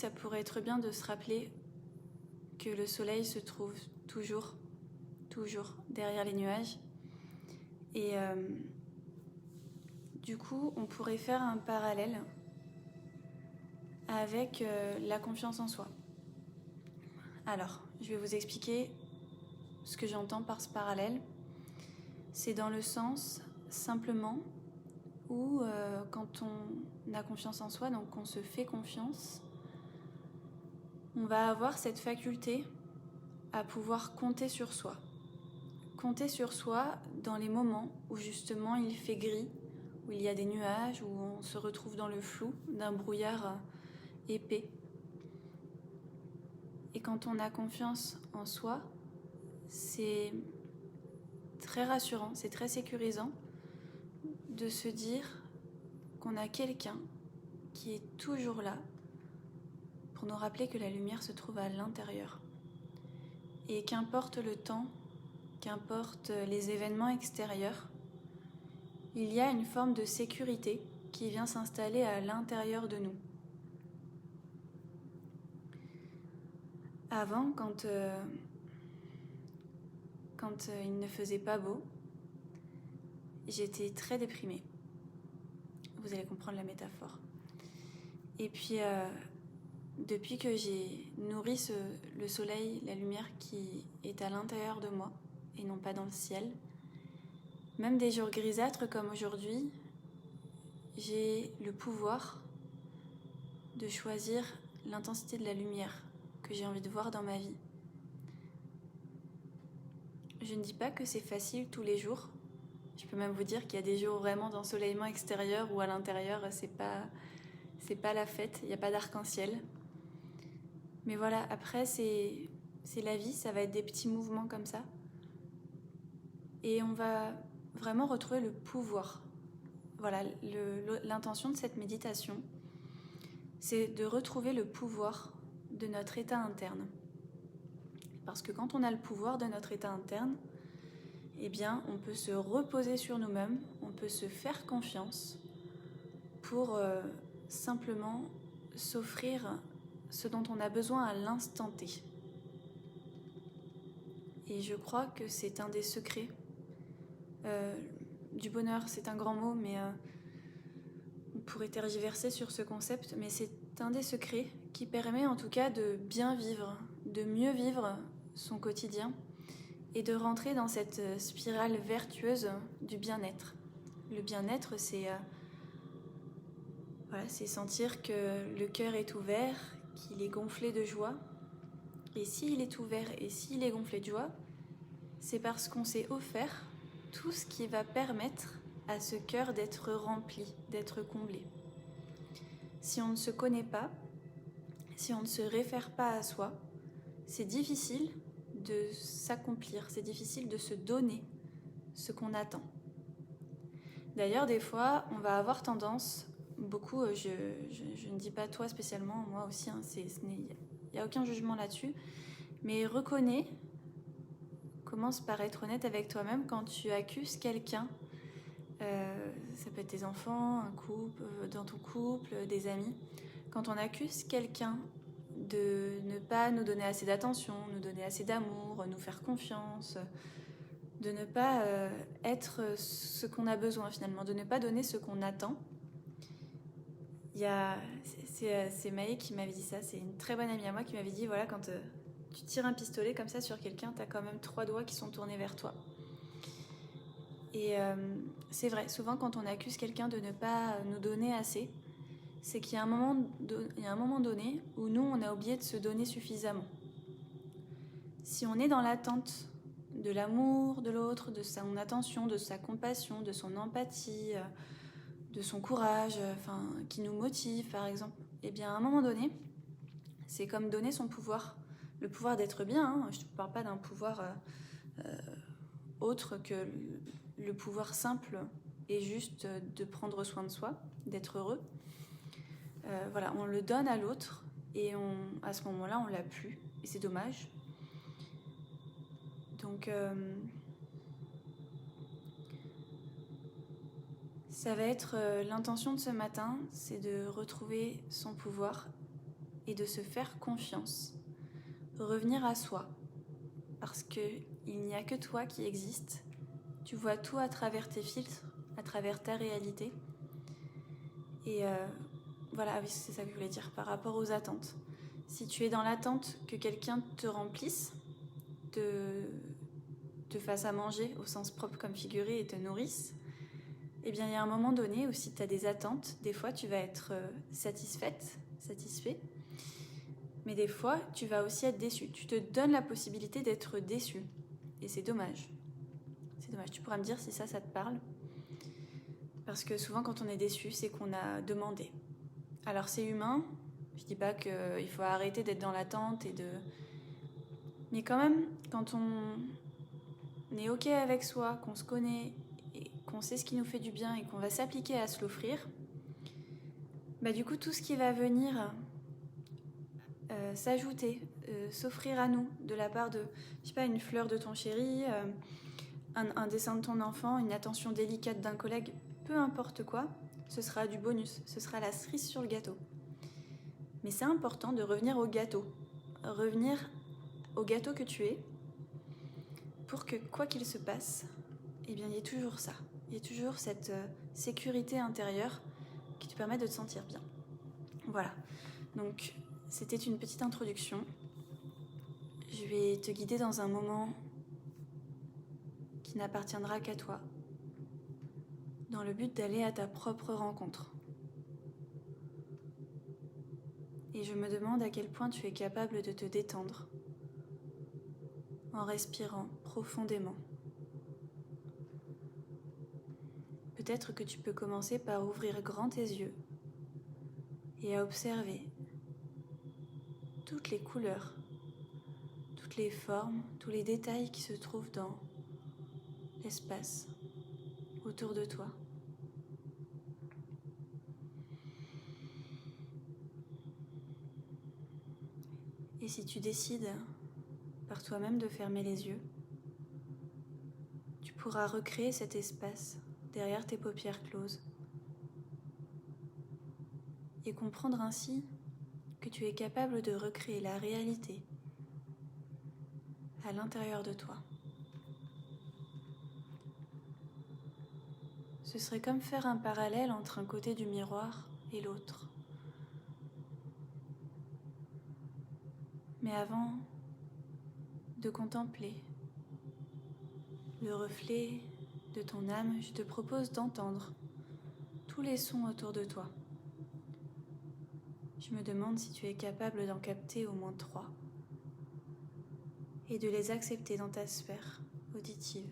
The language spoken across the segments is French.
Ça pourrait être bien de se rappeler que le soleil se trouve toujours derrière les nuages. Et du coup, on pourrait faire un parallèle avec la confiance en soi. Alors, je vais vous expliquer ce que j'entends par ce parallèle. C'est dans le sens, simplement, où quand on a confiance en soi, donc qu'on se fait confiance, on va avoir cette faculté à pouvoir compter sur soi. Compter sur soi dans les moments où justement il fait gris, où il y a des nuages, où on se retrouve dans le flou d'un brouillard épais. Et quand on a confiance en soi, c'est très rassurant, c'est très sécurisant de se dire qu'on a quelqu'un qui est toujours là pour nous rappeler que la lumière se trouve à l'intérieur. Et qu'importe le temps, qu'importe les événements extérieurs, il y a une forme de sécurité qui vient s'installer à l'intérieur de nous. Avant, quand il ne faisait pas beau, j'étais très déprimée. Vous allez comprendre la métaphore. Et puis, depuis que j'ai nourri le soleil, la lumière qui est à l'intérieur de moi et non pas dans le ciel, même des jours grisâtres comme aujourd'hui, j'ai le pouvoir de choisir l'intensité de la lumière que j'ai envie de voir dans ma vie. Je ne dis pas que c'est facile tous les jours. Je peux même vous dire qu'il y a des jours vraiment d'ensoleillement extérieur où à l'intérieur c'est pas la fête, il n'y a pas d'arc-en-ciel. Mais voilà, après c'est la vie, ça va être des petits mouvements comme ça. Et on va vraiment retrouver le pouvoir. Voilà, l'intention de cette méditation, c'est de retrouver le pouvoir de notre état interne. Parce que quand on a le pouvoir de notre état interne, eh bien, on peut se reposer sur nous-mêmes, on peut se faire confiance pour simplement s'offrir ce dont on a besoin à l'instant T. Et je crois que c'est un des secrets du bonheur. C'est un grand mot, mais on pourrait tergiverser sur ce concept, mais c'est un des secrets qui permet en tout cas de bien vivre, de mieux vivre son quotidien et de rentrer dans cette spirale vertueuse du bien-être. Le bien-être, c'est sentir que le cœur est ouvert, qu'il est gonflé de joie. Et s'il est ouvert et s'il est gonflé de joie, c'est parce qu'on s'est offert tout ce qui va permettre à ce cœur d'être rempli, d'être comblé. Si on ne se connaît pas, si on ne se réfère pas à soi, c'est difficile de s'accomplir, c'est difficile de se donner ce qu'on attend. D'ailleurs, des fois, on va avoir tendance, beaucoup, je ne dis pas toi spécialement, moi aussi, il n'y a aucun jugement là-dessus, mais commence par être honnête avec toi-même quand tu accuses quelqu'un, ça peut être tes enfants, un couple, dans ton couple, des amis, quand on accuse quelqu'un de ne pas nous donner assez d'attention, nous donner assez d'amour, nous faire confiance, de ne pas être ce qu'on a besoin finalement, de ne pas donner ce qu'on attend. C'est Maë qui m'avait dit ça, c'est une très bonne amie à moi qui m'avait dit, voilà, quand tu tires un pistolet comme ça sur quelqu'un, t'as quand même 3 doigts qui sont tournés vers toi. Et c'est vrai, souvent quand on accuse quelqu'un de ne pas nous donner assez, c'est qu'il y a un moment donné où nous, on a oublié de se donner suffisamment. Si on est dans l'attente de l'amour de l'autre, de son attention, de sa compassion, de son empathie, de son courage, qui nous motive par exemple, eh bien à un moment donné, c'est comme donner son pouvoir, le pouvoir d'être bien, je ne parle pas d'un pouvoir autre que le pouvoir simple et juste de prendre soin de soi, d'être heureux. Voilà, on le donne à l'autre et à ce moment-là, on l'a plus et c'est dommage. Donc, ça va être l'intention de ce matin, c'est de retrouver son pouvoir et de se faire confiance. Revenir à soi, parce qu'il n'y a que toi qui existe. Tu vois tout à travers tes filtres, à travers ta réalité. Et voilà, oui, c'est ça que je voulais dire par rapport aux attentes. Si tu es dans l'attente que quelqu'un te remplisse, te fasse à manger au sens propre comme figuré et te nourrisse, eh bien il y a un moment donné où si tu as des attentes, des fois tu vas être satisfait, mais des fois tu vas aussi être déçu. Tu te donnes la possibilité d'être déçu et c'est dommage. C'est dommage, tu pourras me dire si ça te parle. Parce que souvent quand on est déçu, c'est qu'on a demandé. Alors c'est humain, je dis pas qu'il faut arrêter d'être dans l'attente mais quand même, quand on est ok avec soi, qu'on se connaît, et qu'on sait ce qui nous fait du bien et qu'on va s'appliquer à se l'offrir, bah du coup tout ce qui va venir s'ajouter, s'offrir à nous de la part de, je sais pas, une fleur de ton chéri, un dessin de ton enfant, une attention délicate d'un collègue, peu importe quoi, ce sera du bonus, ce sera la cerise sur le gâteau. Mais c'est important de revenir au gâteau que tu es, pour que quoi qu'il se passe, eh bien il y ait toujours ça, il y ait toujours cette sécurité intérieure qui te permet de te sentir bien. Voilà, donc c'était une petite introduction. Je vais te guider dans un moment qui n'appartiendra qu'à toi, dans le but d'aller à ta propre rencontre. Et je me demande à quel point tu es capable de te détendre en respirant profondément. Peut-être que tu peux commencer par ouvrir grand tes yeux et à observer toutes les couleurs, toutes les formes, tous les détails qui se trouvent dans l'espace autour de toi. Et si tu décides par toi-même de fermer les yeux, tu pourras recréer cet espace derrière tes paupières closes et comprendre ainsi que tu es capable de recréer la réalité à l'intérieur de toi. Ce serait comme faire un parallèle entre un côté du miroir et l'autre. Mais avant de contempler le reflet de ton âme, je te propose d'entendre tous les sons autour de toi. Je me demande si tu es capable d'en capter au moins 3 et de les accepter dans ta sphère auditive.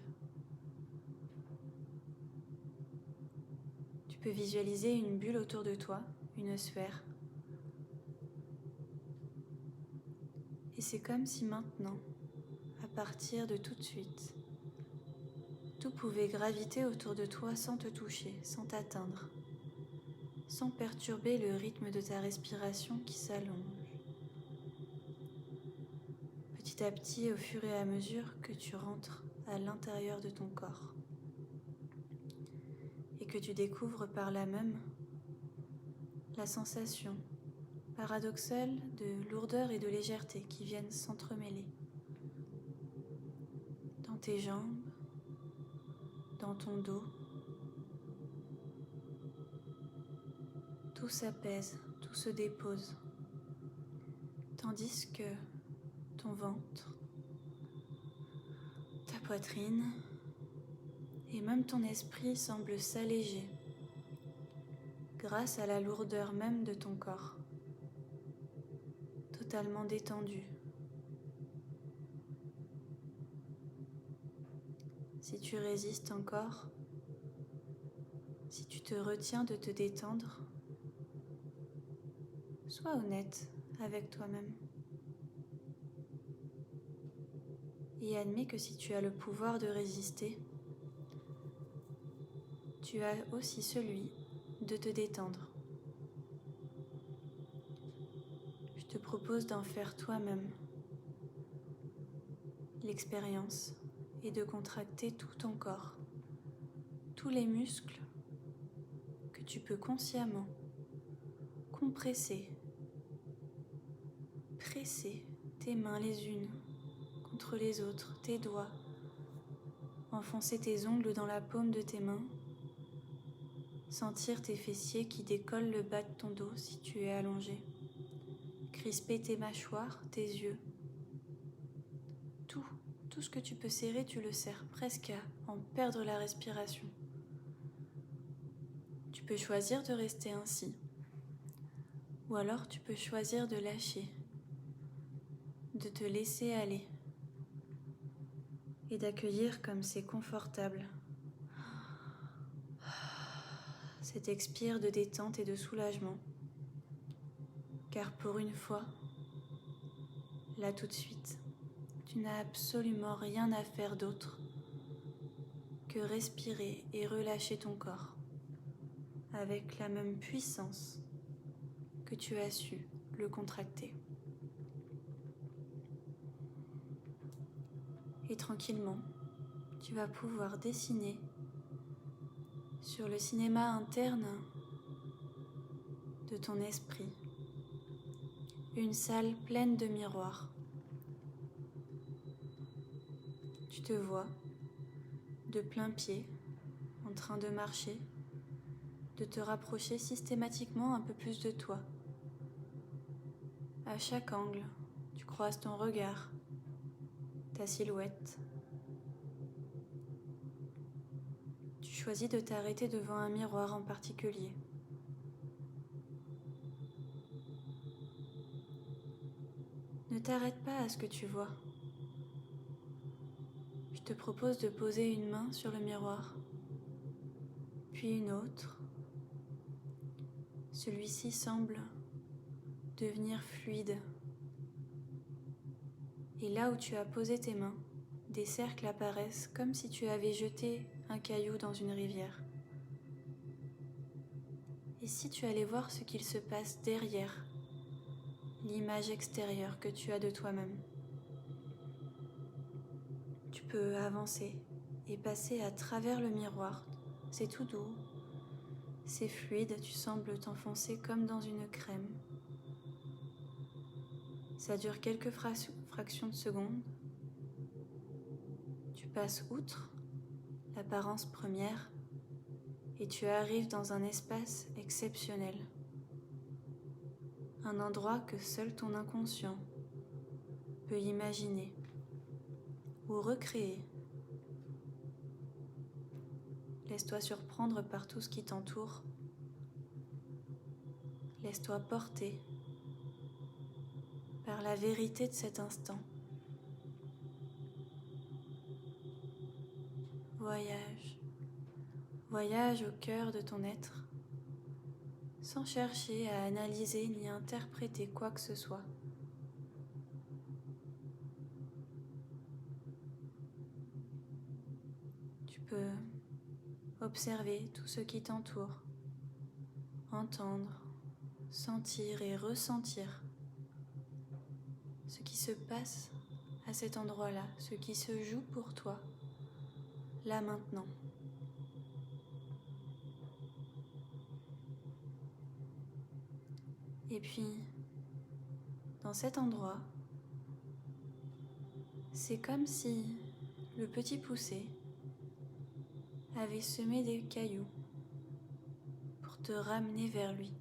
Tu peux visualiser une bulle autour de toi, une sphère. Et c'est comme si maintenant, à partir de tout de suite, tout pouvait graviter autour de toi sans te toucher, sans t'atteindre, sans perturber le rythme de ta respiration qui s'allonge. Petit à petit, au fur et à mesure que tu rentres à l'intérieur de ton corps et que tu découvres par là même la sensation paradoxale de lourdeur et de légèreté qui viennent s'entremêler dans tes jambes, dans ton dos. Tout s'apaise, tout se dépose, tandis que ton ventre, ta poitrine et même ton esprit semblent s'alléger grâce à la lourdeur même de ton corps, totalement détendu. Si tu résistes encore, si tu te retiens de te détendre, sois honnête avec toi-même. Et admets que si tu as le pouvoir de résister, tu as aussi celui de te détendre. Je te propose d'en faire toi-même l'expérience et de contracter tout ton corps, tous les muscles que tu peux consciemment compresser presser tes mains les unes contre les autres, tes doigts, enfoncer tes ongles dans la paume de tes mains, sentir tes fessiers qui décollent le bas de ton dos si tu es allongé, crisper tes mâchoires, tes yeux. Tout ce que tu peux serrer, tu le serres, presque à en perdre la respiration. Tu peux choisir de rester ainsi, ou alors tu peux choisir de lâcher, de te laisser aller et d'accueillir comme c'est confortable cet expire de détente et de soulagement. Car pour une fois, là tout de suite, tu n'as absolument rien à faire d'autre que respirer et relâcher ton corps avec la même puissance que tu as su le contracter. Et tranquillement, tu vas pouvoir dessiner sur le cinéma interne de ton esprit une salle pleine de miroirs. Tu te vois de plein pied en train de marcher, de te rapprocher systématiquement un peu plus de toi. À chaque angle, tu croises ton regard, ta silhouette. Tu choisis de t'arrêter devant un miroir en particulier. Ne t'arrête pas à ce que tu vois. Je te propose de poser une main sur le miroir, puis une autre. Celui-ci semble devenir fluide. Et là où tu as posé tes mains, des cercles apparaissent comme si tu avais jeté un caillou dans une rivière. Et si tu allais voir ce qu'il se passe derrière l'image extérieure que tu as de toi-même? Tu peux avancer et passer à travers le miroir. C'est tout doux, c'est fluide, tu sembles t'enfoncer comme dans une crème. Ça dure quelques fractions de secondes. Tu passes outre l'apparence première et tu arrives dans un espace exceptionnel. Un endroit que seul ton inconscient peut imaginer ou recréer. Laisse-toi surprendre par tout ce qui t'entoure. Laisse-toi porter par la vérité de cet instant. Voyage au cœur de ton être, sans chercher à analyser ni interpréter quoi que ce soit. Tu peux observer tout ce qui t'entoure, entendre, sentir et ressentir ce qui se passe à cet endroit-là, ce qui se joue pour toi, là maintenant. Et puis, dans cet endroit, c'est comme si le petit poussé avait semé des cailloux pour te ramener vers lui,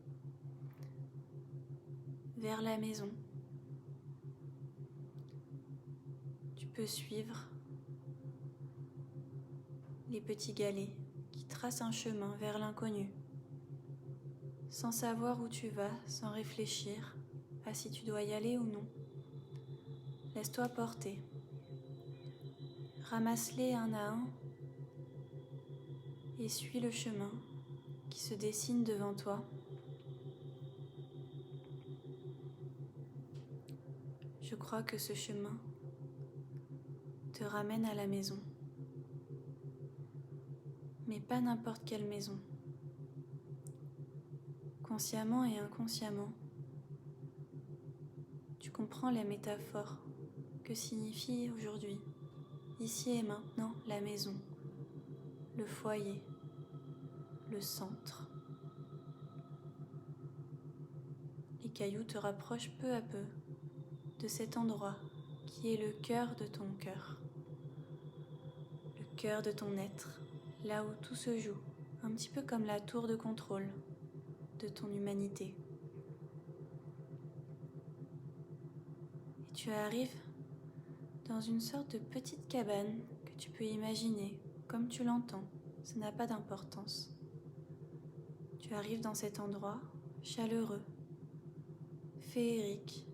vers la maison. Tu peux suivre les petits galets qui tracent un chemin vers l'inconnu, sans savoir où tu vas, sans réfléchir à si tu dois y aller ou non. Laisse-toi porter. Ramasse-les un à un et suis le chemin qui se dessine devant toi. Je crois que ce chemin te ramène à la maison. Mais pas n'importe quelle maison. Consciemment et inconsciemment, tu comprends la métaphore que signifie aujourd'hui, ici et maintenant, la maison, le foyer, le centre. Les cailloux te rapprochent peu à peu de cet endroit qui est le cœur de ton cœur, le cœur de ton être, là où tout se joue, un petit peu comme la tour de contrôle de ton humanité. Et tu arrives dans une sorte de petite cabane que tu peux imaginer comme tu l'entends, ça n'a pas d'importance. Tu arrives dans cet endroit chaleureux, féerique.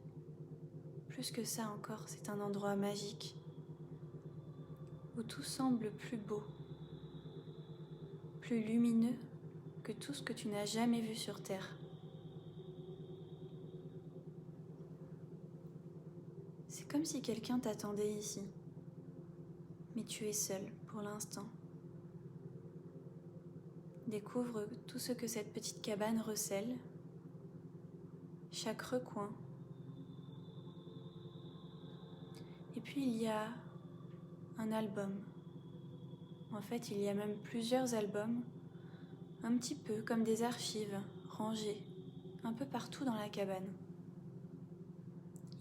Plus que ça encore, c'est un endroit magique où tout semble plus beau, plus lumineux que tout ce que tu n'as jamais vu sur Terre. C'est comme si quelqu'un t'attendait ici, mais tu es seul pour l'instant. Découvre tout ce que cette petite cabane recèle, chaque recoin. Et puis il y a un album. En fait, il y a même plusieurs albums, un petit peu comme des archives rangées un peu partout dans la cabane.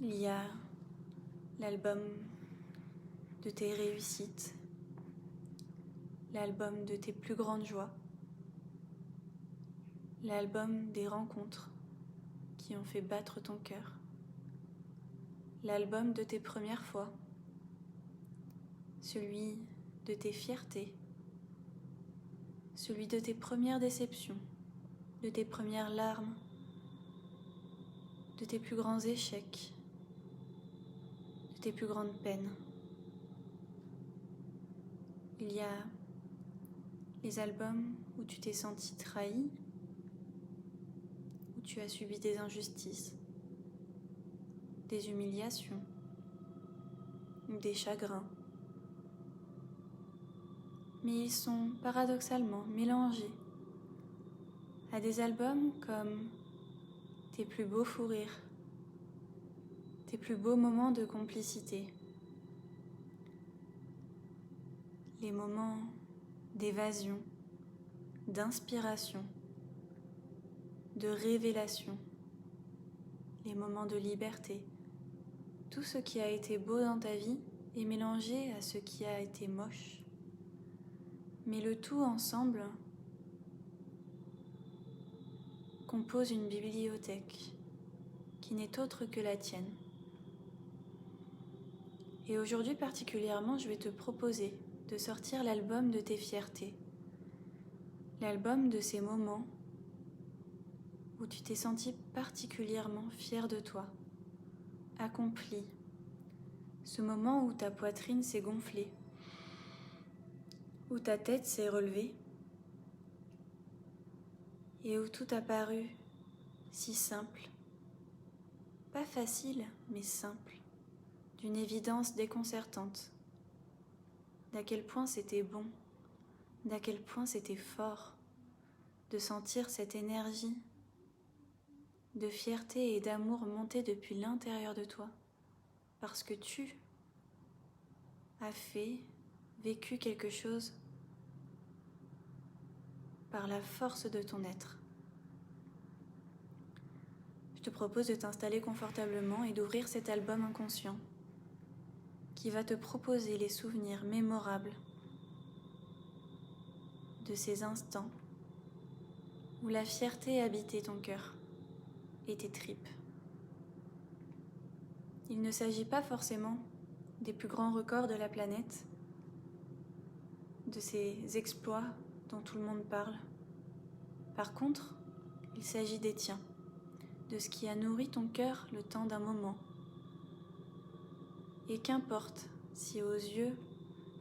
Il y a l'album de tes réussites, l'album de tes plus grandes joies, l'album des rencontres qui ont fait battre ton cœur, l'album de tes premières fois, celui de tes fiertés, celui de tes premières déceptions, de tes premières larmes, de tes plus grands échecs, de tes plus grandes peines. Il y a les albums où tu t'es senti trahi, où tu as subi des injustices, des humiliations ou des chagrins. Mais ils sont paradoxalement mélangés à des albums comme tes plus beaux fous rires, tes plus beaux moments de complicité, les moments d'évasion, d'inspiration, de révélation, les moments de liberté. Tout ce qui a été beau dans ta vie est mélangé à ce qui a été moche. Mais le tout ensemble compose une bibliothèque qui n'est autre que la tienne. Et aujourd'hui particulièrement, je vais te proposer de sortir l'album de tes fiertés, l'album de ces moments où tu t'es senti particulièrement fier de toi, accompli, ce moment où ta poitrine s'est gonflée, où ta tête s'est relevée et où tout a paru si simple, pas facile mais simple, d'une évidence déconcertante, d'à quel point c'était bon, d'à quel point c'était fort de sentir cette énergie de fierté et d'amour monter depuis l'intérieur de toi, parce que tu as vécu quelque chose par la force de ton être. Je te propose de t'installer confortablement et d'ouvrir cet album inconscient qui va te proposer les souvenirs mémorables de ces instants où la fierté habitait ton cœur et tes tripes. Il ne s'agit pas forcément des plus grands records de la planète, de ces exploits dont tout le monde parle. Par contre, il s'agit des tiens, de ce qui a nourri ton cœur le temps d'un moment. Et qu'importe si aux yeux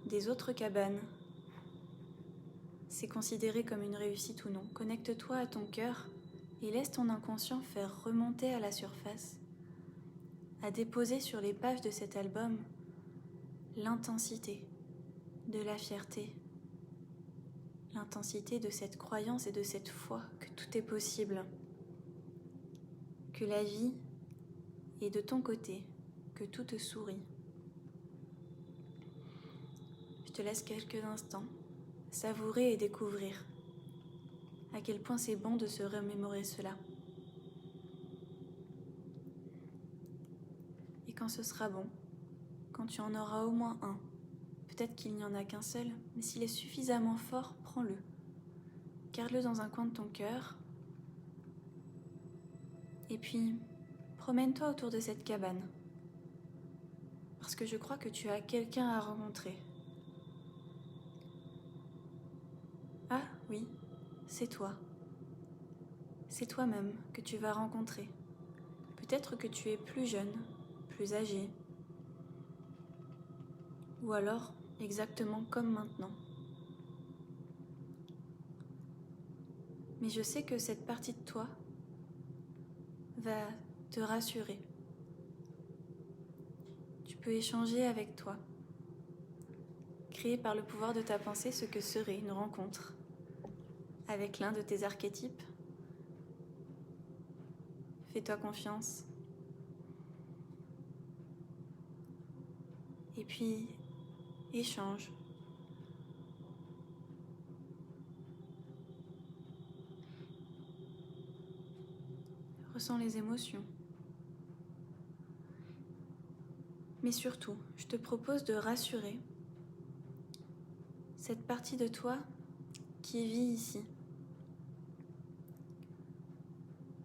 des autres cabanes, c'est considéré comme une réussite ou non, connecte-toi à ton cœur et laisse ton inconscient faire remonter à la surface, à déposer sur les pages de cet album l'intensité de la fierté, l'intensité de cette croyance et de cette foi que tout est possible, que la vie est de ton côté, que tout te sourit. Je te laisse quelques instants savourer et découvrir à quel point c'est bon de se remémorer cela. Et quand ce sera bon, quand tu en auras au moins un, peut-être qu'il n'y en a qu'un seul, mais s'il est suffisamment fort, prends-le. Garde-le dans un coin de ton cœur. Et puis, promène-toi autour de cette cabane. Parce que je crois que tu as quelqu'un à rencontrer. Ah oui, c'est toi. C'est toi-même que tu vas rencontrer. Peut-être que tu es plus jeune, plus âgé. Ou alors exactement comme maintenant. Mais je sais que cette partie de toi va te rassurer. Tu peux échanger avec toi, créer par le pouvoir de ta pensée ce que serait une rencontre avec l'un de tes archétypes. Fais-toi confiance. Et puis, échange. Ressens les émotions. Mais surtout, je te propose de rassurer cette partie de toi qui vit ici.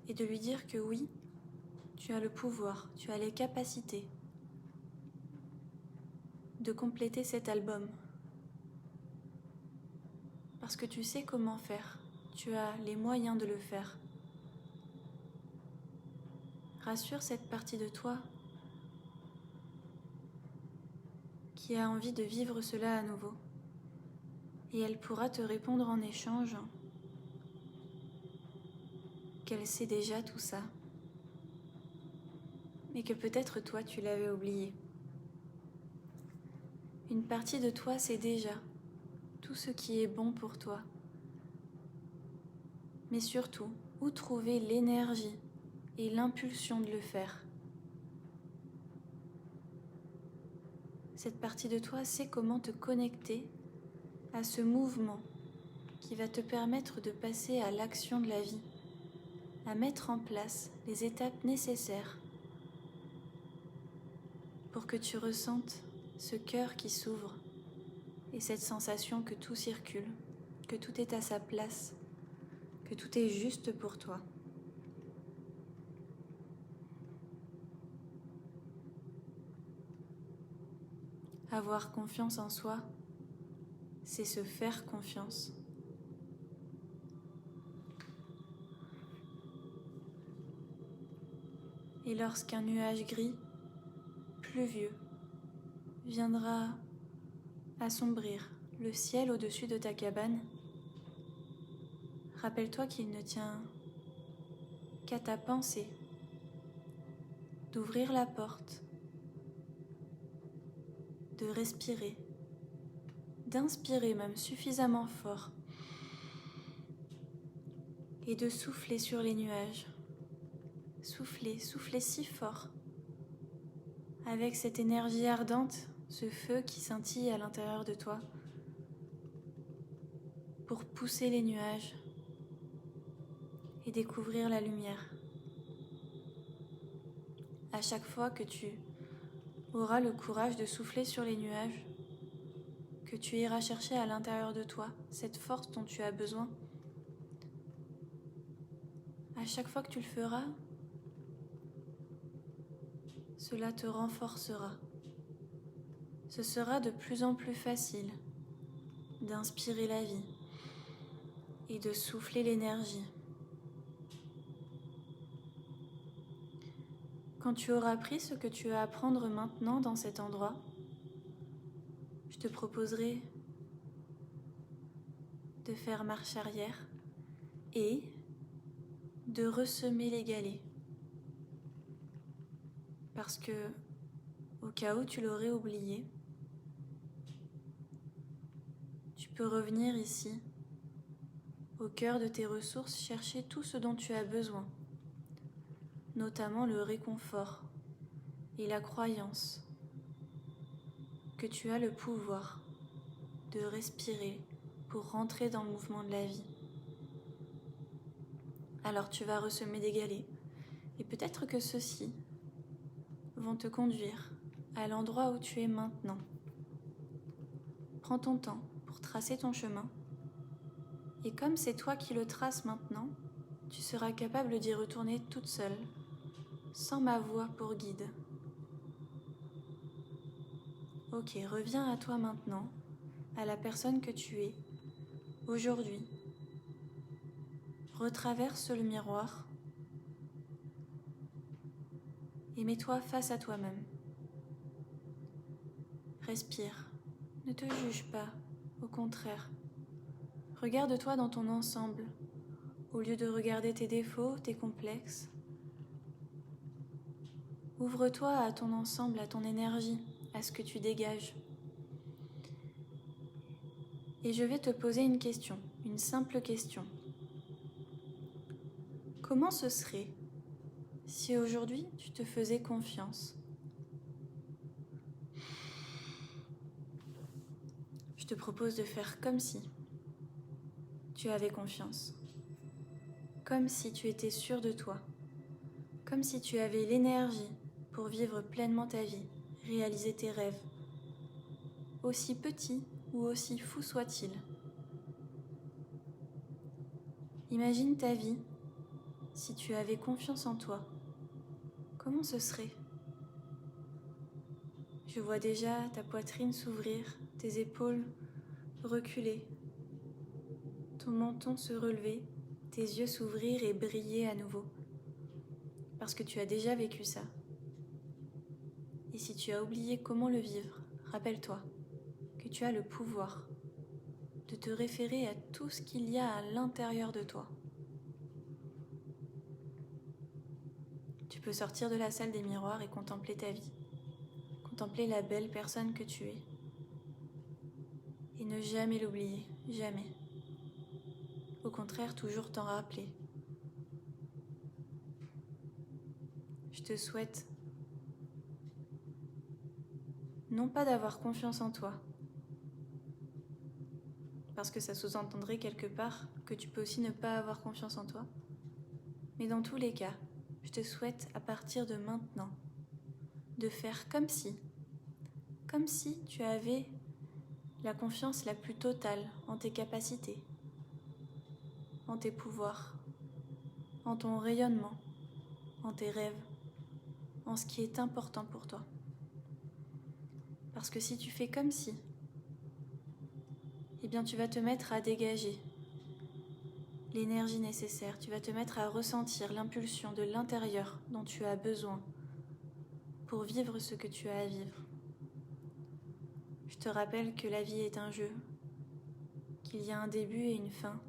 Et de lui dire que oui, tu as le pouvoir, tu as les capacités de compléter cet album. Parce que tu sais comment faire, tu as les moyens de le faire. Rassure cette partie de toi qui a envie de vivre cela à nouveau. Et elle pourra te répondre en échange qu'elle sait déjà tout ça, mais que peut-être toi tu l'avais oublié. Une partie de toi sait déjà tout ce qui est bon pour toi, mais surtout où trouver l'énergie et l'impulsion de le faire. Cette partie de toi sait comment te connecter à ce mouvement qui va te permettre de passer à l'action de la vie, à mettre en place les étapes nécessaires pour que tu ressentes ce cœur qui s'ouvre et cette sensation que tout circule, que tout est à sa place, que tout est juste pour toi. Avoir confiance en soi, c'est se faire confiance. Et lorsqu'un nuage gris, pluvieux, viendra assombrir le ciel au-dessus de ta cabane, rappelle-toi qu'il ne tient qu'à ta pensée d'ouvrir la porte, de respirer, d'inspirer même suffisamment fort et de souffler sur les nuages. Souffler, souffler si fort, avec cette énergie ardente, ce feu qui scintille à l'intérieur de toi, pour pousser les nuages et découvrir la lumière. À chaque fois que tu auras le courage de souffler sur les nuages, que tu iras chercher à l'intérieur de toi cette force dont tu as besoin, à chaque fois que tu le feras, cela te renforcera. Ce sera de plus en plus facile d'inspirer la vie et de souffler l'énergie. Quand tu auras pris ce que tu as à prendre maintenant dans cet endroit, je te proposerai de faire marche arrière et de ressemer les galets. Parce que, au cas où tu l'aurais oublié, tu peux revenir ici, au cœur de tes ressources, chercher tout ce dont tu as besoin, notamment le réconfort et la croyance que tu as le pouvoir de respirer pour rentrer dans le mouvement de la vie. Alors tu vas ressemer des galets, et peut-être que ceux-ci vont te conduire à l'endroit où tu es maintenant. Prends ton temps pour tracer ton chemin et comme c'est toi qui le traces maintenant, tu seras capable d'y retourner toute seule, sans ma voix pour guide. Ok, reviens à toi maintenant, à la personne que tu es, aujourd'hui. Retraverse le miroir et mets-toi face à toi-même. Respire, ne te juge pas, au contraire. Regarde-toi dans ton ensemble, au lieu de regarder tes défauts, tes complexes. Ouvre-toi à ton ensemble, à ton énergie, à ce que tu dégages. Et je vais te poser une question, une simple question. Comment ce serait si aujourd'hui tu te faisais confiance ? Je te propose de faire comme si tu avais confiance, comme si tu étais sûr de toi, comme si tu avais l'énergie pour vivre pleinement ta vie, réaliser tes rêves, aussi petits ou aussi fous soient-ils. Imagine ta vie si tu avais confiance en toi. Comment ce serait ? Je vois déjà ta poitrine s'ouvrir, tes épaules reculer, ton menton se relever, tes yeux s'ouvrir et briller à nouveau. Parce que tu as déjà vécu ça. Et si tu as oublié comment le vivre, rappelle-toi que tu as le pouvoir de te référer à tout ce qu'il y a à l'intérieur de toi. Tu peux sortir de la salle des miroirs et contempler ta vie, contempler la belle personne que tu es. Et ne jamais l'oublier, jamais. Au contraire, toujours t'en rappeler. Je te souhaite non pas d'avoir confiance en toi, parce que ça sous-entendrait quelque part que tu peux aussi ne pas avoir confiance en toi, mais dans tous les cas, je te souhaite à partir de maintenant de faire comme si tu avais la confiance la plus totale en tes capacités, en tes pouvoirs, en ton rayonnement, en tes rêves, en ce qui est important pour toi. Parce que si tu fais comme si, eh bien tu vas te mettre à dégager l'énergie nécessaire, tu vas te mettre à ressentir l'impulsion de l'intérieur dont tu as besoin pour vivre ce que tu as à vivre. Je te rappelle que la vie est un jeu, qu'il y a un début et une fin,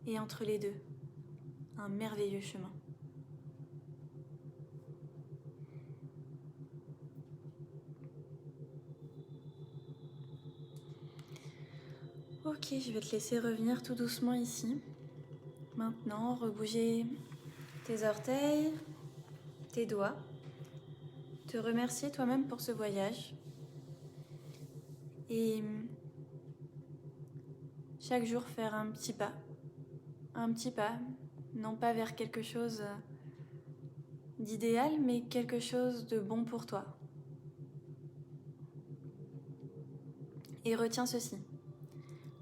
et entre les deux, un merveilleux chemin. Ok, je vais te laisser revenir tout doucement ici. Maintenant, rebouger tes orteils, tes doigts, te remercier toi-même pour ce voyage. Et chaque jour faire un petit pas, non pas vers quelque chose d'idéal, mais quelque chose de bon pour toi. Et retiens ceci,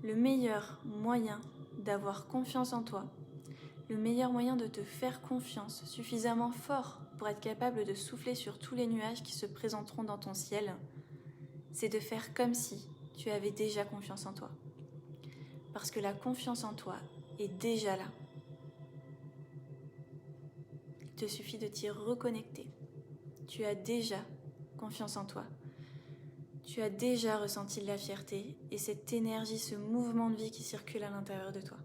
le meilleur moyen d'avoir confiance en toi, le meilleur moyen de te faire confiance suffisamment fort pour être capable de souffler sur tous les nuages qui se présenteront dans ton ciel, c'est de faire comme si tu avais déjà confiance en toi. Parce que la confiance en toi est déjà là. Il te suffit de t'y reconnecter. Tu as déjà confiance en toi. Tu as déjà ressenti de la fierté et cette énergie, ce mouvement de vie qui circule à l'intérieur de toi.